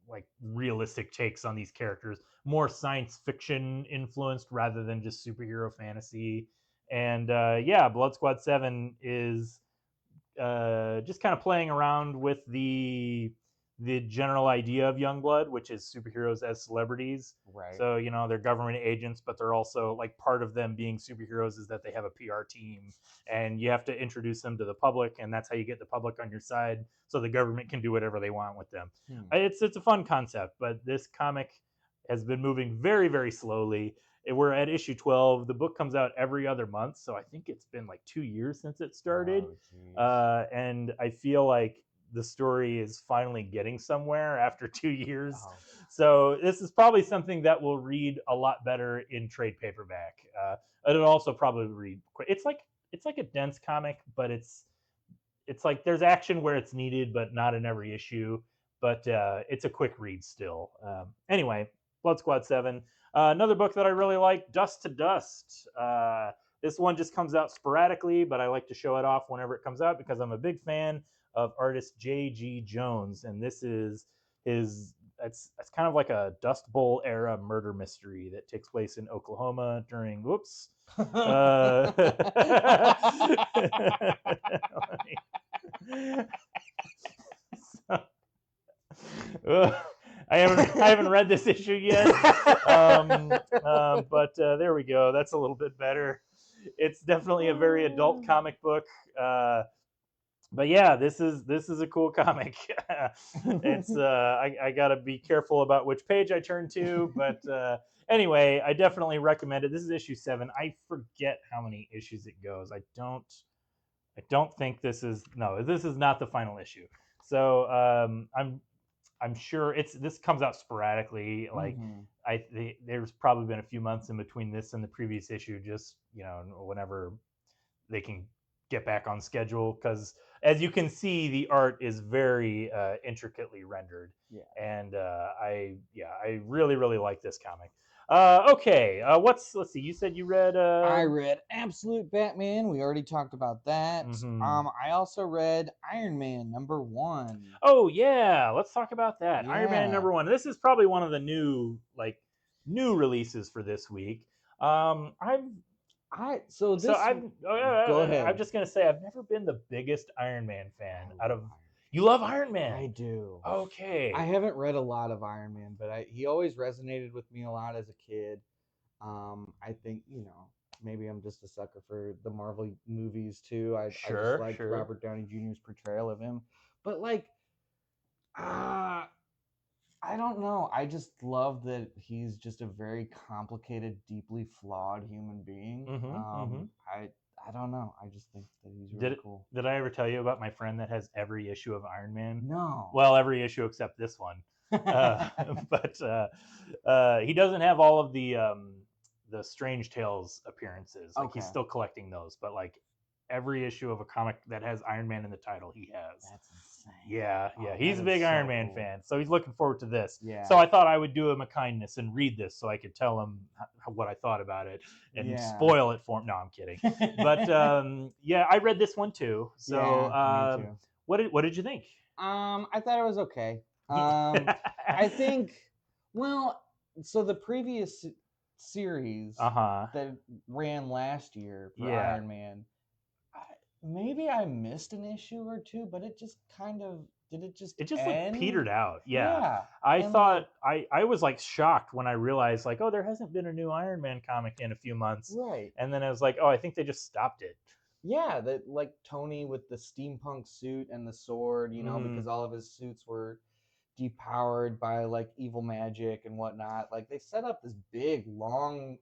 Speaker 2: like realistic takes on these characters, more science fiction influenced rather than just superhero fantasy. And yeah, Blood Squad 7 is just kind of playing around with the general idea of Youngblood, which is superheroes as celebrities.
Speaker 1: Right.
Speaker 2: So, you know, they're government agents, but they're also like part of them being superheroes is that they have a PR team, and you have to introduce them to the public, and that's how you get the public on your side so the government can do whatever they want with them. It's a fun concept, but this comic has been moving very, very slowly. We're at issue 12. The book comes out every other month, so I think it's been like 2 years since it started. And I feel like the story is finally getting somewhere after 2 years.
Speaker 1: Oh.
Speaker 2: So this is probably something that will read a lot better in trade paperback. It'll also probably read quick. It's like a dense comic, but it's like there's action where it's needed, but not in every issue. But it's a quick read still. Anyway, Blood Squad 7. Another book that I really like, Dust to Dust. This one just comes out sporadically, but I like to show it off whenever it comes out because I'm a big fan of artist J.G. Jones, and this is it's kind of like a Dust Bowl era murder mystery that takes place in Oklahoma during I haven't read this issue yet, but there we go. That's a little bit better. It's definitely a very adult comic book, but yeah, this is a cool comic. It's I gotta be careful about which page I turn to, but anyway, I definitely recommend it. This is issue 7. I forget how many issues it goes. I don't think this is not the final issue. So I'm sure this comes out sporadically. Like there's probably been a few months in between this and the previous issue, just whenever they can get back on schedule, because as you can see, the art is very intricately rendered.
Speaker 1: Yeah.
Speaker 2: And I really, really like this comic. Okay, let's see. You said you read.
Speaker 1: I read Absolute Batman. We already talked about that. I also read Iron Man #1.
Speaker 2: Oh yeah, let's talk about that.
Speaker 1: Yeah.
Speaker 2: Iron Man #1. This is probably one of the new releases for this week. I'm
Speaker 1: So
Speaker 2: so
Speaker 1: this.
Speaker 2: I'm
Speaker 1: Go
Speaker 2: I'm
Speaker 1: ahead.
Speaker 2: just gonna say I've never been the biggest Iron Man fan.
Speaker 1: I
Speaker 2: Out
Speaker 1: love
Speaker 2: of
Speaker 1: Iron
Speaker 2: you love Iron
Speaker 1: Man.
Speaker 2: Man?
Speaker 1: I do. I
Speaker 2: Okay,
Speaker 1: haven't read a lot of Iron Man, but he always resonated with me a lot as a kid. I think maybe I'm just a sucker for the Marvel movies too. I just
Speaker 2: sure,
Speaker 1: liked
Speaker 2: sure.
Speaker 1: Robert Downey Jr.'s portrayal of him, but like, uh, I don't know. I just love that he's just a very complicated, deeply flawed human being.
Speaker 2: Mm-hmm.
Speaker 1: I don't know. I just think that he's really
Speaker 2: Did
Speaker 1: cool.
Speaker 2: did I ever tell you about my friend that has every issue of Iron Man?
Speaker 1: No.
Speaker 2: Well, every issue except this one. Uh, but he doesn't have all of the Strange Tales appearances. Like he's
Speaker 1: Okay.
Speaker 2: still collecting those, but like every issue of a comic that has Iron Man in the title, he has.
Speaker 1: That's insane.
Speaker 2: Yeah,
Speaker 1: Oh,
Speaker 2: he's
Speaker 1: that
Speaker 2: a
Speaker 1: is
Speaker 2: big Iron
Speaker 1: so
Speaker 2: Man
Speaker 1: cool.
Speaker 2: fan, so he's looking forward to this.
Speaker 1: Yeah.
Speaker 2: So I thought I would do him a kindness and read this, so I could tell him what I thought about it and
Speaker 1: Yeah.
Speaker 2: spoil it for him. No, I'm kidding. But yeah, I read this one too. So
Speaker 1: Yeah, me too.
Speaker 2: what did you think?
Speaker 1: I thought it was okay. I think, well, so the previous series
Speaker 2: Uh-huh.
Speaker 1: that ran last year for
Speaker 2: Yeah.
Speaker 1: Iron Man, I, maybe I missed an issue or two, but it just kind of did it just
Speaker 2: It just like
Speaker 1: end?
Speaker 2: petered out. Yeah.
Speaker 1: Yeah,
Speaker 2: I
Speaker 1: and like
Speaker 2: thought I was like shocked when I realized like, oh, there hasn't been a new Iron Man comic in a few months.
Speaker 1: right,
Speaker 2: And then I was like, oh, I think they just stopped it.
Speaker 1: yeah, that like Tony with the steampunk suit and the sword,
Speaker 2: Mm-hmm.
Speaker 1: because all of his suits were depowered by like evil magic and whatnot. Like they set up this big, long,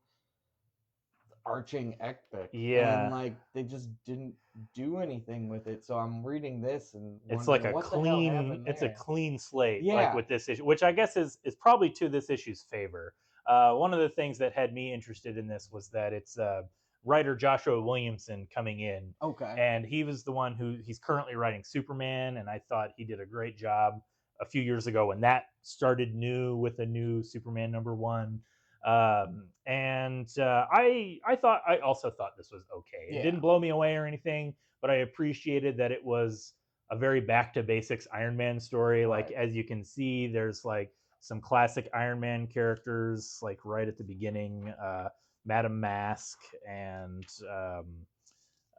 Speaker 1: arching epic, and
Speaker 2: Yeah.
Speaker 1: like they just didn't do anything with it. So I'm reading this and
Speaker 2: It's like
Speaker 1: wondering what the hell happened
Speaker 2: it's a
Speaker 1: there.
Speaker 2: clean slate, like
Speaker 1: Yeah.
Speaker 2: with this issue, which I guess is probably to this issue's favor. One of the things that had me interested in this was that it's writer Joshua Williamson coming in,
Speaker 1: Okay.
Speaker 2: and he was the one who he's currently writing Superman, and I thought he did a great job a few years ago when that started new with a new Superman #1. And I also thought this was okay. It
Speaker 1: Yeah.
Speaker 2: didn't blow me away or anything, but I appreciated that it was a very back to basics Iron Man story. Like
Speaker 1: Right.
Speaker 2: as you can see, there's like some classic Iron Man characters, like right at the beginning, Madame Mask, and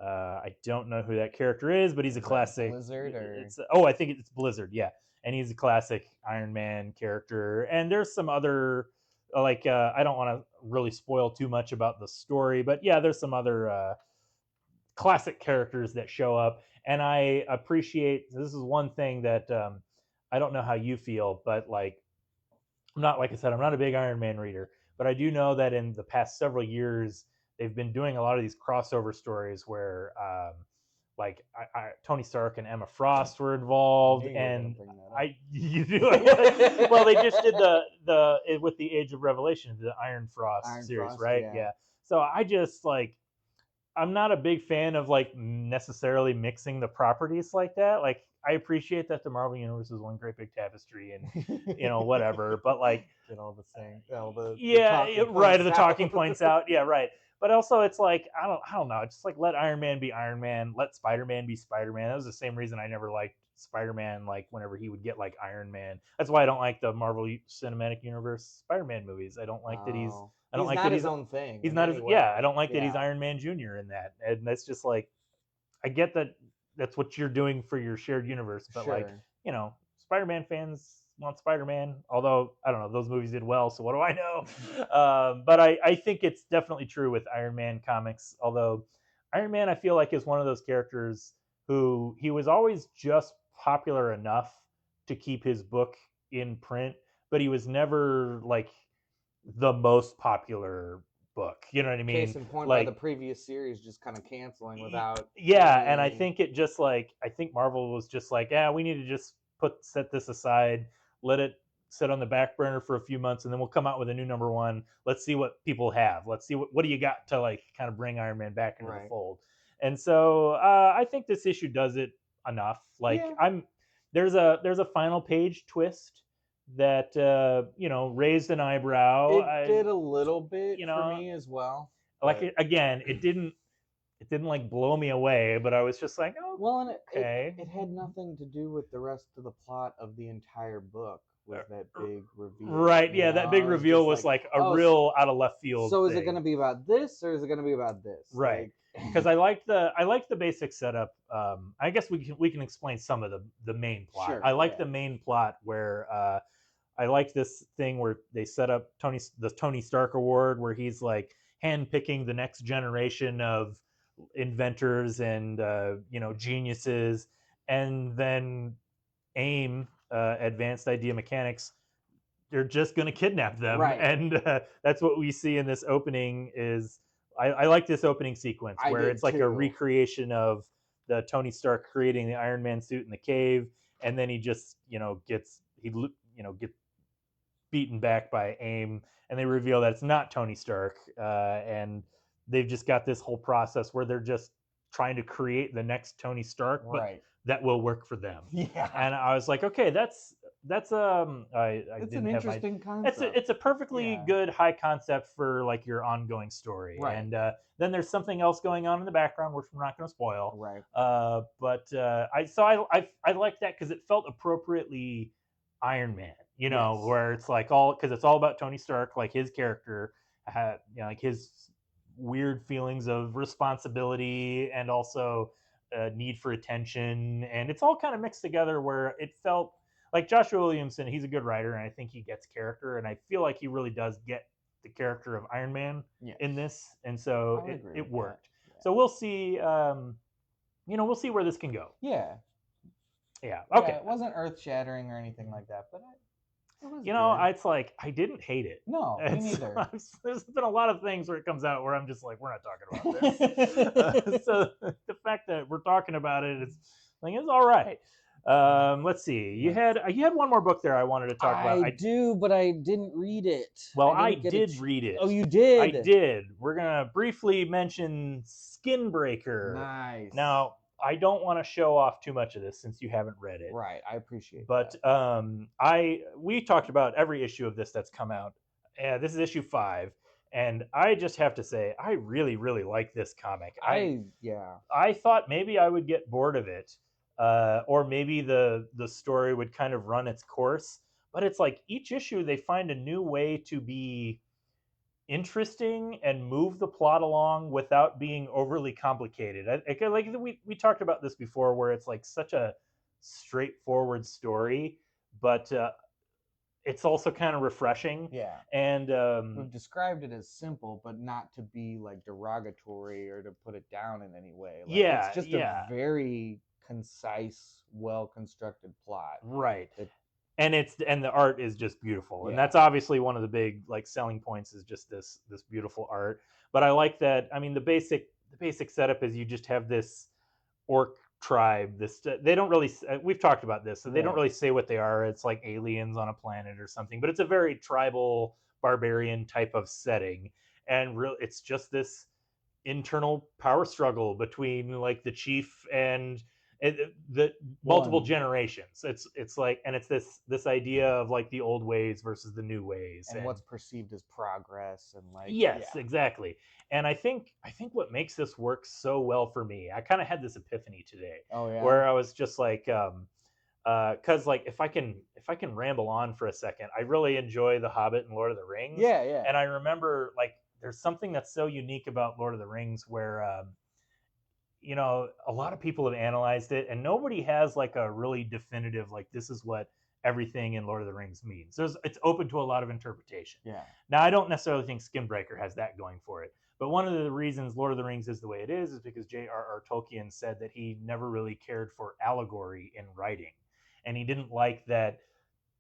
Speaker 2: I don't know who that character is, but he's a classic.
Speaker 1: Blizzard or
Speaker 2: It's I think it's Blizzard, yeah, and he's a classic Iron Man character. And there's some other like I don't want to really spoil too much about the story, but yeah, there's some other classic characters that show up, and I appreciate. This is one thing that I don't know how you feel, but like I'm not, like I said, I'm not a big Iron Man reader, but I do know that in the past several years they've been doing a lot of these crossover stories where like Tony Stark and Emma Frost were involved, and I you do well they just did with the Age of Revelation, the Iron Frost series,
Speaker 1: Frost,
Speaker 2: right? Yeah. So I just like I'm not a big fan of like necessarily mixing the properties like that. Like I appreciate that the Marvel universe is one great big tapestry and whatever, but like
Speaker 1: get all the same, all the
Speaker 2: right, the talking points out, yeah, right. But also it's like I don't know, just like let Iron Man be Iron Man, let Spider-Man be Spider-Man. That was the same reason I never liked Spider-Man, like whenever he would get like Iron Man. That's why I don't like the Marvel Cinematic Universe Spider-Man movies. I don't like that I don't
Speaker 1: he's
Speaker 2: like
Speaker 1: not
Speaker 2: that
Speaker 1: his own thing.
Speaker 2: he's not as I don't like that he's Iron Man Jr. in that. And that's just like I get that that's what you're doing for your shared universe, but like, Spider-Man fans want Spider-Man, although I don't know, those movies did well, so what do I know? But I think it's definitely true with Iron Man comics, although Iron Man I feel like is one of those characters who he was always just popular enough to keep his book in print, but he was never like the most popular book. You know what I mean?
Speaker 1: Case in point,
Speaker 2: like
Speaker 1: by the previous series just kind of canceling without.
Speaker 2: and I think it just like I think Marvel was just like, yeah, we need to just set this aside, let it sit on the back burner for a few months, and then we'll come out with a new #1. Let's see what people have. Let's see what do you got to like kind of bring Iron Man back into the fold. And so I think this issue does it enough. Like there's a final page twist that raised an eyebrow.
Speaker 1: It did a little bit for me as well.
Speaker 2: Like it didn't like blow me away, but I was just like, oh,
Speaker 1: well, and
Speaker 2: okay.
Speaker 1: It had nothing to do with the rest of the plot of the entire book. was that big reveal.
Speaker 2: Right, yeah, that big reveal was like a real out of left field
Speaker 1: So
Speaker 2: thing.
Speaker 1: Is it going to be about this or is it going to be about this?
Speaker 2: Right. Because I like the basic setup. I guess we can explain some of the main plot.
Speaker 1: Sure,
Speaker 2: I like the main plot where I like this thing where they set up the Tony Stark Award, where he's like handpicking the next generation of inventors and geniuses, and then AIM, Advanced Idea Mechanics, they're just going to kidnap them,
Speaker 1: Right.
Speaker 2: and that's what we see in this opening. Is I like this opening sequence where it's like a recreation of the Tony Stark creating the Iron Man suit in the cave, and then he just gets beaten back by AIM, and they reveal that it's not Tony Stark, and they've just got this whole process where they're just trying to create the next Tony Stark, but that will work for them.
Speaker 1: Yeah.
Speaker 2: And I was like, okay, that's it's an
Speaker 1: interesting concept.
Speaker 2: It's a perfectly good high concept for like your ongoing story.
Speaker 1: Right.
Speaker 2: And then there's something else going on in the background, which we're not going to spoil.
Speaker 1: Right.
Speaker 2: But I like that because it felt appropriately Iron Man, where it's like because it's all about Tony Stark, like his character had, like his weird feelings of responsibility and also need for attention, and it's all kind of mixed together where it felt like Joshua Williamson, he's a good writer, and I think he gets character, and I feel like he really does get the character of Iron Man in this, and so it worked. Yeah. So we'll see, we'll see where this can go.
Speaker 1: Yeah. Okay. Yeah, it wasn't earth-shattering or anything like that, but it was good.
Speaker 2: It's like I didn't hate it.
Speaker 1: No, me neither.
Speaker 2: There's been a lot of things where it comes out where I'm just like, we're not talking about this. So the fact that we're talking about it, it's all right. Let's see. You had one more book there I wanted to talk about.
Speaker 1: I do, but I didn't read it.
Speaker 2: Well, I did read it.
Speaker 1: Oh, you did?
Speaker 2: I did. We're gonna briefly mention Skinbreaker.
Speaker 1: Nice.
Speaker 2: Now, I don't want to show off too much of this since you haven't read it.
Speaker 1: Right, I appreciate
Speaker 2: that. But we talked about every issue of this that's come out. This is issue 5, and I just have to say I really, really like this comic. I thought maybe I would get bored of it, or maybe the story would kind of run its course. But it's like each issue they find a new way to be interesting and move the plot along without being overly complicated. Like we talked about this before, where it's like such a straightforward story, but it's also kind of refreshing.
Speaker 1: Yeah.
Speaker 2: And
Speaker 1: we've described it as simple, but not to be like derogatory or to put it down in any way. Like, it's just a very concise, well-constructed plot.
Speaker 2: Right. And the art is just beautiful, and that's obviously one of the big like selling points is just this beautiful art. But I like that. I mean, the basic setup is you just have this orc tribe. They don't really. We've talked about this, so they don't really say what they are. It's like aliens on a planet or something, but it's a very tribal, barbarian type of setting, and it's just this internal power struggle between like the chief and the multiple generations. It's like, and it's this idea of like the old ways versus the new ways,
Speaker 1: and what's perceived as progress, and like
Speaker 2: exactly. And I think what makes this work so well for me, I kind of had this epiphany today. Where I was just like, because like if I can ramble on for a second, I really enjoy The Hobbit and Lord of the Rings. And I remember like there's something that's so unique about Lord of the Rings where a lot of people have analyzed it, and nobody has like a really definitive, like, this is what everything in Lord of the Rings means. It's open to a lot of interpretation. Now, I don't necessarily think Skinbreaker has that going for it, but one of the reasons Lord of the Rings is the way it is because J.R.R. Tolkien said that he never really cared for allegory in writing, and he didn't like that.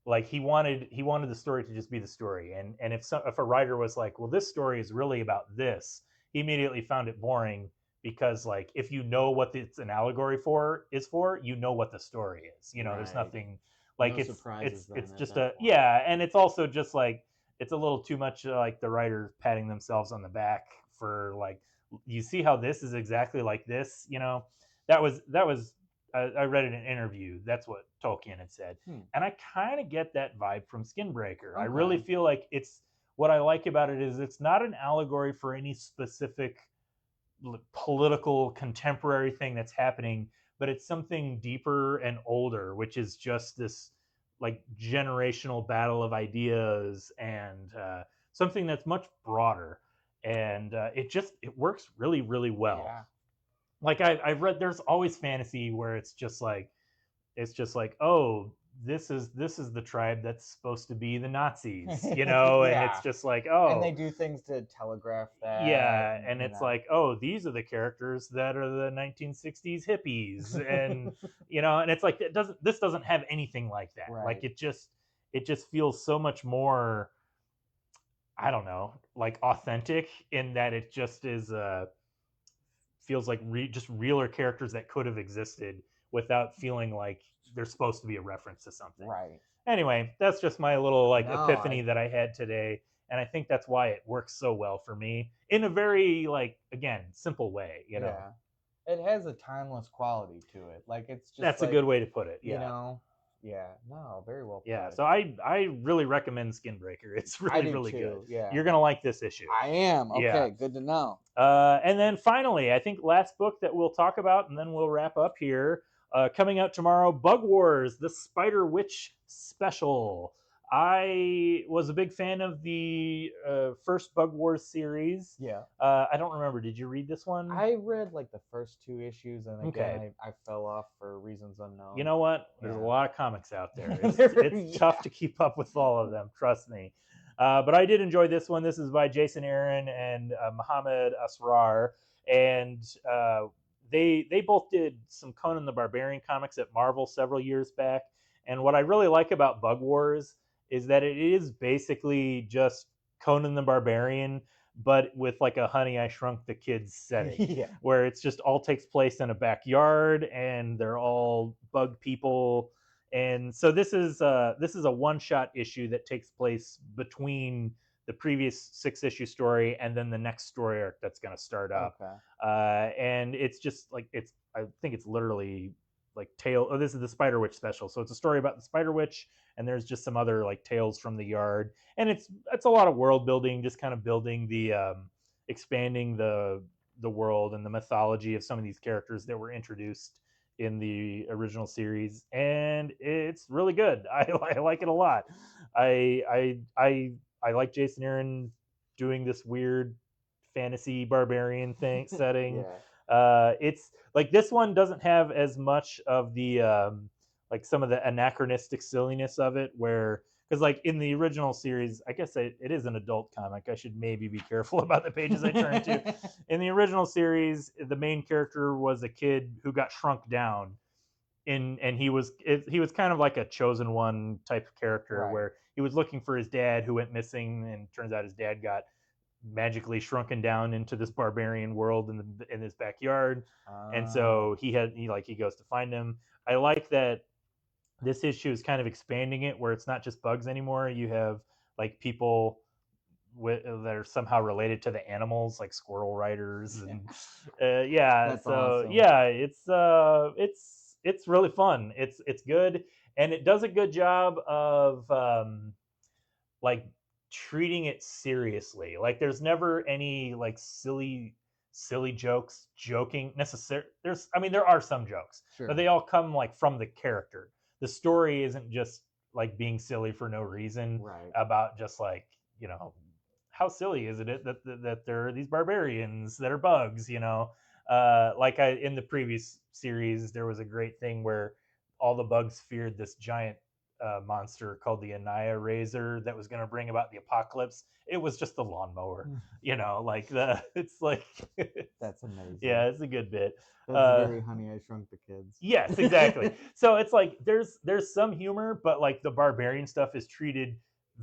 Speaker 2: Like he wanted the story to just be the story, and if a writer was like, well, this story is really about this, he immediately found it boring. Because like if you know what it's an allegory for, you know what the story is. There's nothing like it's just and it's also just like it's a little too much like the writer patting themselves on the back for like, you see how this is exactly like this. That was I read in an interview, that's what Tolkien had said, and I kind of get that vibe from Skinbreaker. I really feel like what I like about it is it's not an allegory for any specific political contemporary thing that's happening, but it's something deeper and older, which is just this like generational battle of ideas and something that's much broader, and it works really really well.
Speaker 1: Yeah.
Speaker 2: Like I've read, there's always fantasy where it's just like, oh, this is the tribe that's supposed to be the Nazis, you know, and it's
Speaker 1: Yeah.
Speaker 2: just like,
Speaker 1: And they
Speaker 2: oh,
Speaker 1: do things to telegraph that,
Speaker 2: yeah,
Speaker 1: and
Speaker 2: and it's like, oh, these are the characters that are the 1960s hippies, and you know, and it's like this doesn't have anything like that. Like
Speaker 1: right.
Speaker 2: it just feels so much more, I don't know, like authentic in that it just is feels like just realer characters that could have existed without feeling like they're supposed to be a reference to something.
Speaker 1: Right.
Speaker 2: Anyway, that's just my little like
Speaker 1: No,
Speaker 2: epiphany that I had today, and I think that's why it works so well for me in a very, like, again, simple way, you know.
Speaker 1: yeah. It has a timeless quality to it. Like it's just
Speaker 2: That's a
Speaker 1: like,
Speaker 2: good way to put it.
Speaker 1: you
Speaker 2: Yeah.
Speaker 1: know, yeah. No, very well
Speaker 2: Yeah,
Speaker 1: put.
Speaker 2: so I really recommend Skinbreaker. It's
Speaker 1: I
Speaker 2: really
Speaker 1: do
Speaker 2: really good.
Speaker 1: too. Yeah.
Speaker 2: You're gonna like this issue.
Speaker 1: I am.
Speaker 2: Yeah.
Speaker 1: Okay, good to know.
Speaker 2: And then finally, I think last book that we'll talk about, and then we'll wrap up here. Coming out tomorrow, Bug Wars: The Spider Witch Special. I was a big fan of the first Bug Wars series.
Speaker 1: Yeah.
Speaker 2: I don't remember. Did you read this one?
Speaker 1: I read like the first 2 issues, and again,
Speaker 2: Okay.
Speaker 1: I fell off for reasons unknown.
Speaker 2: You know what? There's a
Speaker 1: Yeah.
Speaker 2: lot of comics out there. It's
Speaker 1: Yeah.
Speaker 2: tough to keep up with all of them. Trust me. But I did enjoy this one. This is by Jason Aaron and Muhammad Asrar, and they both did some Conan the Barbarian comics at Marvel several years back. And what I really like about Bug Wars is that it is basically just Conan the Barbarian, but with like a Honey I Shrunk the Kids setting,
Speaker 1: Yeah.
Speaker 2: where it's just all takes place in a backyard and they're all bug people. And so this is a one shot issue that takes place between the previous 6 issue story and then the next story arc that's going to start up.
Speaker 1: Okay.
Speaker 2: And it's just like, I think it's literally like this is the Spider Witch special, so it's a story about the Spider Witch, and there's just some other like tales from the yard, and it's a lot of world building, just kind of building the expanding the world and the mythology of some of these characters that were introduced in the original series, and it's really good. I like it a lot. I like Jason Aaron doing this weird fantasy barbarian thing setting.
Speaker 1: Yeah.
Speaker 2: It's like this one doesn't have as much of the like some of the anachronistic silliness of it, where because like in the original series, I guess it is an adult comic. I should maybe be careful about the pages I turn to. In the original series, the main character was a kid who got shrunk down, and he was kind of like a chosen one type of character,
Speaker 1: Right.
Speaker 2: where he was looking for his dad who went missing, and turns out his dad got magically shrunken down into this barbarian world in his backyard, and so he goes to find him. I like that this issue is kind of expanding it, where it's not just bugs anymore. You have like people that are somehow related to the animals, like squirrel riders, and yeah.
Speaker 1: That's
Speaker 2: So
Speaker 1: awesome.
Speaker 2: yeah, it's really fun. It's good, and it does a good job of like treating it seriously. Like there's never any like silly jokes joking necessary. There are some jokes,
Speaker 1: Sure.
Speaker 2: but they all come like from the character. The story isn't just like being silly for no reason,
Speaker 1: Right.
Speaker 2: about just like, you know, how silly is it that there are these barbarians that are bugs, you know. Like in the previous series, there was a great thing where all the bugs feared this giant monster called the Anaya Razor that was going to bring about the apocalypse. It was just the lawnmower, you know, like it's like
Speaker 1: That's amazing.
Speaker 2: yeah, it's a good bit.
Speaker 1: That's very Honey I Shrunk the Kids.
Speaker 2: Yes, exactly. So it's like there's some humor, but like the barbarian stuff is treated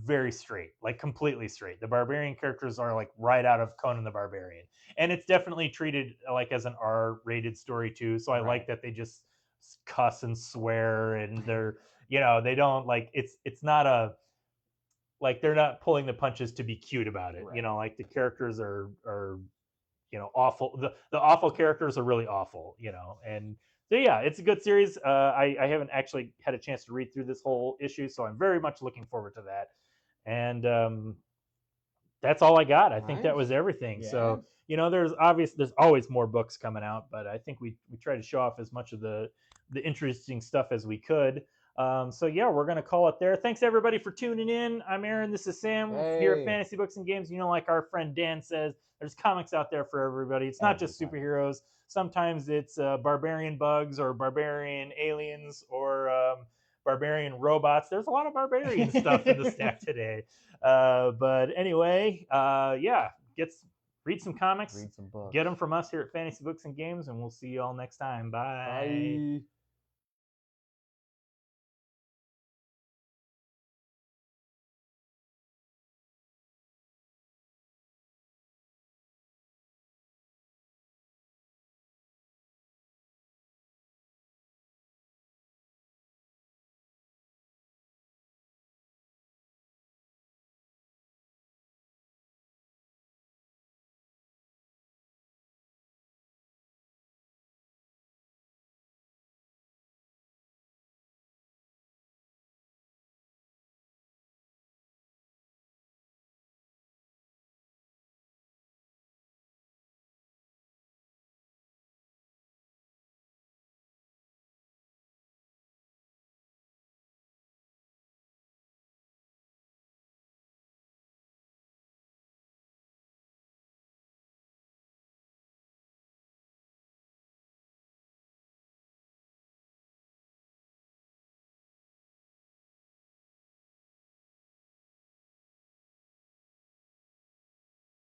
Speaker 2: very straight, like completely straight. The barbarian characters are like right out of Conan the Barbarian, and it's definitely treated like as an R-rated story too. So I like that they just cuss and swear, and they're, you know, they don't like it's not a like they're not pulling the punches to be cute about it.
Speaker 1: Right.
Speaker 2: You know, like the characters are you know, awful. The awful characters are really awful, you know. And so yeah, it's a good series. I haven't actually had a chance to read through this whole issue, so I'm very much looking forward to that. And that's all I got. I think that was everything.
Speaker 1: Yeah.
Speaker 2: So, you know, there's always more books coming out, but I think we try to show off as much of the interesting stuff as we could. So yeah, we're gonna call it there. Thanks everybody for tuning in. I'm Aaron. This is Sam here at
Speaker 1: Hey.
Speaker 2: Fantasy Books and Games. You know, like our friend Dan says, there's comics out there for everybody. It's not just superheroes. Sometimes it's barbarian bugs or barbarian aliens or barbarian robots. There's a lot of barbarian stuff in the stack today. But anyway, yeah, read some comics,
Speaker 1: Read some books.
Speaker 2: get them from us here at Fantasy Books and Games, and we'll see you all next time. Bye.
Speaker 1: Bye.